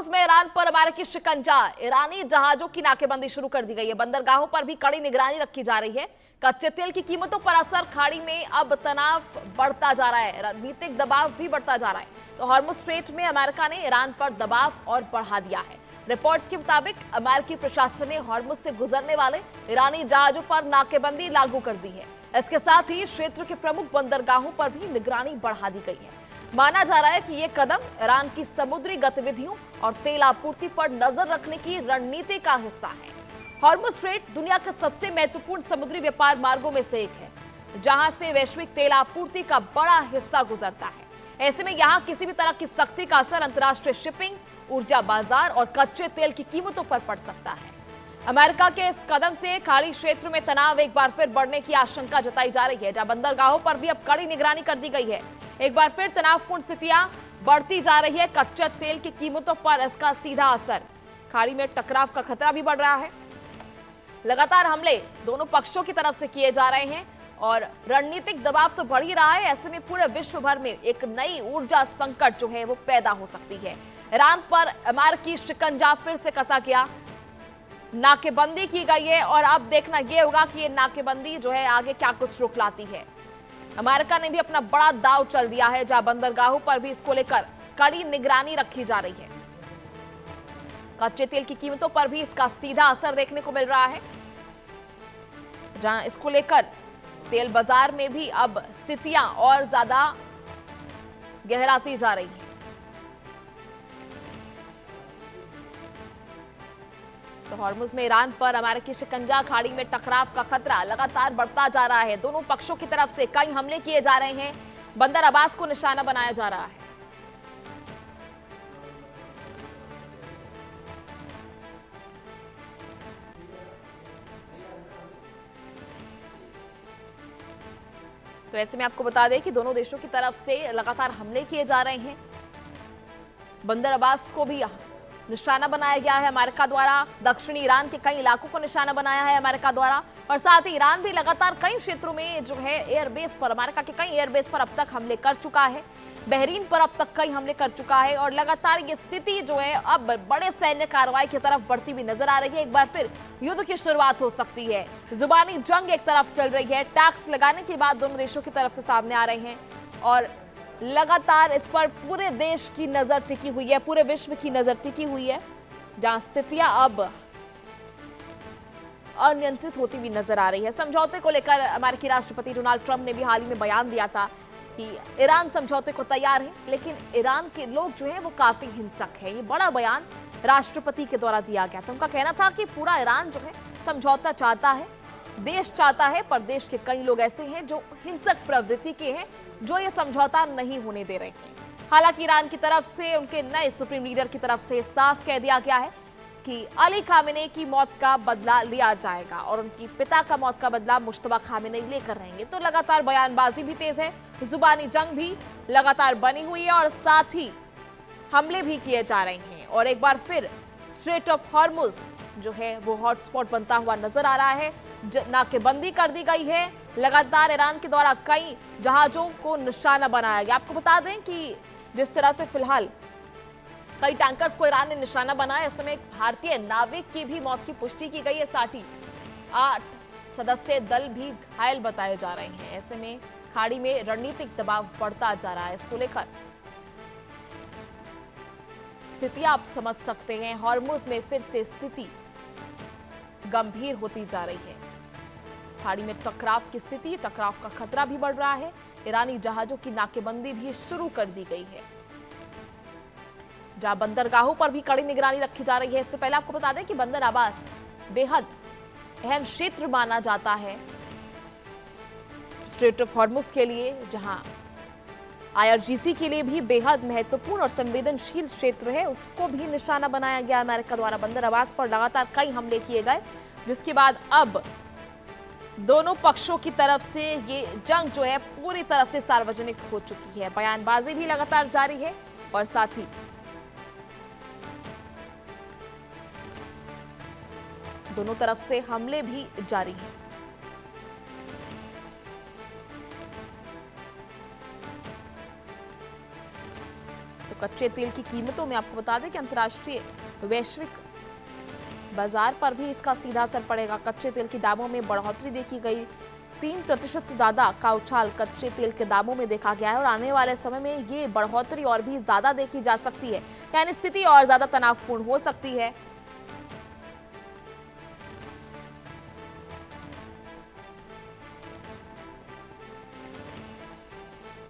Hormuz में Iran पर अमेरिकी शिकंजा, ईरानी जहाजों की नाकेबंदी शुरू कर दी गई है। बंदरगाहों पर भी कड़ी निगरानी रखी जा रही है। कच्चे तेल की कीमतों पर असर, खाड़ी में अब तनाव बढ़ता जा रहा है, रणनीतिक दबाव भी बढ़ता जा रहा है। तो हॉर्मुज स्ट्रेट में अमेरिका ने ईरान पर दबाव और बढ़ा दिया है। रिपोर्ट्स के मुताबिक अमेरिकी प्रशासन ने हॉर्मुज से गुजरने वाले ईरानी जहाजों पर नाकेबंदी लागू कर दी है। इसके साथ ही क्षेत्र के प्रमुख बंदरगाहों पर भी निगरानी बढ़ा दी गई है। माना जा रहा है कि यह कदम ईरान की समुद्री गतिविधियों और तेल आपूर्ति पर नजर रखने की रणनीति का हिस्सा है। हॉर्मुज स्ट्रेट दुनिया के सबसे महत्वपूर्ण समुद्री व्यापार मार्गों में से एक है, जहां से वैश्विक तेल आपूर्ति का बड़ा हिस्सा गुजरता है। ऐसे में यहां किसी भी तरह की सख्ती का असर अंतर्राष्ट्रीय शिपिंग, ऊर्जा बाजार और कच्चे तेल की कीमतों पर पड़ सकता है। अमेरिका के इस कदम से खाड़ी क्षेत्र में तनाव एक बार फिर बढ़ने की आशंका जताई जा रही है, जहां बंदरगाहों पर भी अब कड़ी निगरानी कर दी गई है। एक बार फिर तनावपूर्ण स्थितियां बढ़ती जा रही है। कच्चे तेल की कीमतों पर इसका सीधा असर, खाड़ी में टकराव का खतरा भी बढ़ रहा है। लगातार हमले दोनों पक्षों की तरफ से किए जा रहे हैं और रणनीतिक दबाव तो बढ़ ही रहा है। ऐसे में पूरे विश्व भर में एक नई ऊर्जा संकट जो है वो पैदा हो सकती है। ईरान पर अमेरिकी शिकंजा फिर से कसा गया, नाकेबंदी की गई है और अब देखना यह होगा कि ये नाकेबंदी जो है आगे क्या कुछ रुख लाती है। अमेरिका ने भी अपना बड़ा दांव चल दिया है, जहां बंदरगाहों पर भी इसको लेकर कड़ी निगरानी रखी जा रही है। कच्चे तेल की कीमतों पर भी इसका सीधा असर देखने को मिल रहा है, जहां इसको लेकर तेल बाजार में भी अब स्थितियां और ज्यादा गहराती जा रही है। तो हॉर्मुज में ईरान पर अमेरिकी शिकंजा, खाड़ी में टकराव का खतरा लगातार बढ़ता जा रहा है। दोनों पक्षों की तरफ से कई हमले किए जा रहे हैं। बंदर अब्बास को निशाना बनाया जा रहा है। तो ऐसे में आपको बता दें कि दोनों देशों की तरफ से लगातार हमले किए जा रहे हैं। बंदर अब्बास को भी निशाना बनाया गया है अमेरिका द्वारा। दक्षिणी ईरान के कई इलाकों को निशाना बनाया है अमेरिका द्वारा और साथ ही ईरान भी लगातार कई क्षेत्रों में जो है एयरबेस पर, अमेरिका के कई एयरबेस पर अब तक हमले कर चुका है। बहरीन पर अब तक कई हमले कर चुका है और लगातार ये स्थिति जो है अब बड़े सैन्य कार्रवाई की तरफ बढ़ती हुई नजर आ रही है। एक बार फिर युद्ध की शुरुआत हो सकती है। जुबानी जंग एक तरफ चल रही है, टैक्स लगाने के बाद दोनों देशों की तरफ से सामने आ रहे हैं और लगातार इस पर पूरे देश की नजर टिकी हुई है, पूरे विश्व की नजर टिकी हुई है, जहां स्थितियां अब अनियंत्रित होती हुई नजर आ रही है। समझौते को लेकर अमेरिकी राष्ट्रपति डोनाल्ड ट्रंप ने भी हाल ही में बयान दिया था कि ईरान समझौते को तैयार है, लेकिन ईरान के लोग जो हैं वो काफी हिंसक है। ये बड़ा बयान राष्ट्रपति के द्वारा दिया गया था। उनका कहना था कि पूरा ईरान जो है समझौता चाहता है, देश चाहता है, पर देश के कई लोग ऐसे हैं जो हिंसक प्रवृत्ति के हैं, जो ये समझौता नहीं होने दे रहे हैं। हालांकि ईरान की तरफ से, उनके नए सुप्रीम लीडर की तरफ से साफ कह दिया गया है कि अली खामेनेई की मौत का बदला लिया जाएगा और उनकी पिता का मौत का बदला मुश्तबा खामेनेई लेकर रहेंगे। तो लगातार बयानबाजी भी तेज है, जुबानी जंग भी लगातार बनी हुई है और साथ ही हमले भी किए जा रहे हैं। और एक बार फिर स्ट्रेट ऑफ हॉर्मुज जो है वो हॉटस्पॉट बनता हुआ नजर आ रहा है। नाकेबंदी कर दी गई है। लगातार ईरान के द्वारा कई जहाजों को निशाना बनाया गया। आपको बता दें कि जिस तरह से फिलहाल कई टैंकर्स को ईरान ने निशाना बनाया, इस समय एक भारतीय नाविक की भी मौत की पुष्टि की गई है। साथ ही 8 सदस्यीय दल भी घायल बताए जा रहे हैं। ऐसे में खाड़ी में रणनीतिक दबाव बढ़ता जा रहा है। इसको लेकर स्थिति आप समझ सकते हैं, हॉर्मुज में फिर से स्थिति गंभीर होती जा रही है। खाड़ी में टकराव की स्थिति, टकराव का खतरा भी बढ़ रहा है। ईरानी जहाजों की नाकेबंदी भी शुरू कर दी गई है, जहां बंदरगाहों पर भी कड़ी निगरानी रखी जा रही है। इससे पहले आपको बता दें कि बंदर अब्बास बेहद अहम क्षेत्र माना जाता है स्ट्रेट ऑफ हॉर्मुज के लिए, जहां आईआरजीसी के लिए भी बेहद महत्वपूर्ण और संवेदनशील क्षेत्र है। उसको भी निशाना बनाया गया अमेरिका द्वारा। बंदर अब्बास पर लगातार कई हमले किए गए, जिसके बाद अब दोनों पक्षों की तरफ से ये जंग जो है पूरी तरह से सार्वजनिक हो चुकी है। बयानबाजी भी लगातार जारी है और साथ ही दोनों तरफ से हमले भी जारी हैं। तो कच्चे तेल की कीमतों में आपको बता दें कि अंतर्राष्ट्रीय वैश्विक बाजार पर भी इसका सीधा असर पड़ेगा। कच्चे तेल के दामों में बढ़ोतरी देखी गई, 3% से ज्यादा का उछाल कच्चे तेल के दामों में देखा गया है और आने वाले समय में ये बढ़ोतरी और भी ज्यादा देखी जा सकती है, यानी स्थिति और ज्यादा तनावपूर्ण हो सकती है।